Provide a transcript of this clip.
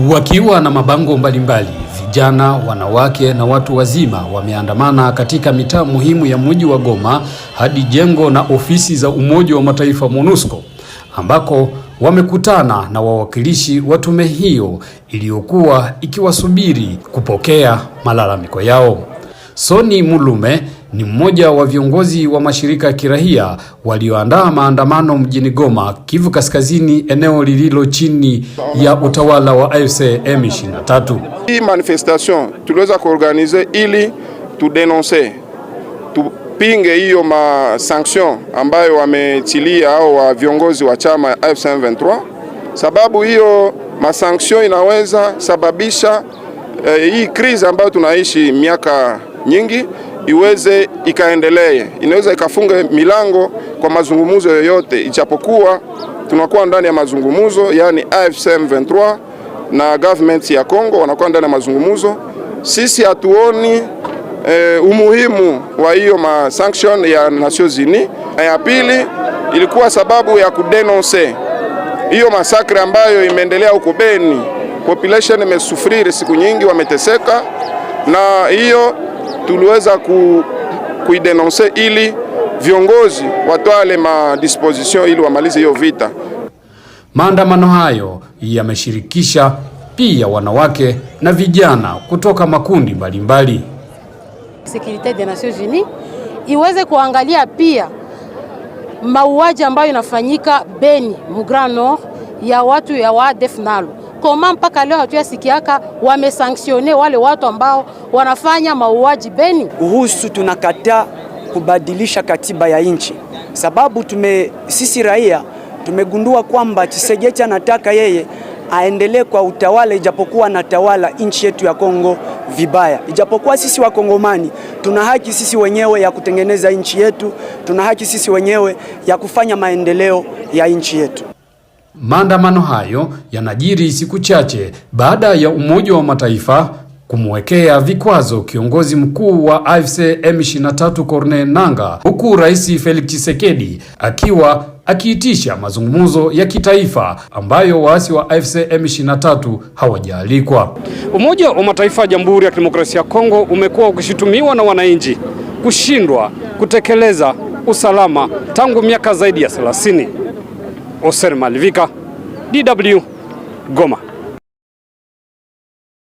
Wakiwa na mabango mbalimbali, vijana, wanawake na watu wazima wameandamana katika mitaa muhimu ya mji wa Goma hadi jengo na ofisi za Umoja wa Mataifa MONUSCO, ambako wamekutana na wawakilishi wa tume hiyo iliyokuwa ikiwasubiri kupokea malalamiko yao. Soni Mulume ni mmoja wa viongozi wa mashirika ya kiraia walioandaa maandamano mjini Goma, Kivu Kaskazini, eneo lililo chini ya utawala wa AFC M23. Hii manifestation tuliweza kuorganize ili tudenonse, tupinge hiyo sanction ambayo wametilia au wa viongozi wa chama AFC M23, sababu hiyo sanction inaweza sababisha hii krizi ambayo tunaishi miaka nyingi iweze ikaendelee, inaweza ikafunga milango kwa mazungumzo yoyote, ijapokuwa tunakuwa ndani ya mazungumzo, yani AFC M23 na government ya Kongo wanakuwa ndani ya mazungumzo. Sisi hatuoni umuhimu wa hiyo sanction ya Nations Unies. Ya pili ilikuwa sababu ya kudenonse hiyo masakre ambayo imeendelea huko Beni. Population imesufiri siku nyingi, wameteseka, na hiyo tuliweza kuidenonse ili viongozi watwale disposition ili wamalize hiyo vita. Maandamano hayo yameshirikisha pia wanawake na vijana kutoka makundi mbalimbali. Securite des Nations Unies iweze kuangalia pia mauaji ambayo inafanyika Beni mu Grand Nord ya watu ya ADF NALU. Koma mpaka leo hatuyasikiaka wamesanktione wale watu ambao wanafanya mauaji Beni. Kuhusu tunakataa kubadilisha katiba ya nchi, sababu sisi raia tumegundua kwamba Tshisekedi anataka yeye aendelee kwa utawala, ijapokuwa anatawala nchi yetu ya Kongo vibaya. Ijapokuwa sisi Wakongomani tuna haki sisi wenyewe ya kutengeneza nchi yetu, tuna haki sisi wenyewe ya kufanya maendeleo ya nchi yetu. Maandamano hayo yanajiri siku chache baada ya Umoja wa Mataifa kumwekea vikwazo kiongozi mkuu wa AFC M23 Corneille Nangaa, huku Rais Felix Tshisekedi akiitisha mazungumzo ya kitaifa ambayo waasi wa AFC M23 hawajaalikwa. Umoja wa Mataifa Jamhuri ya Kidemokrasia ya Kongo umekuwa ukishutumiwa na wananchi kushindwa kutekeleza usalama tangu miaka zaidi ya 30. Oser Malivika, DW, Goma.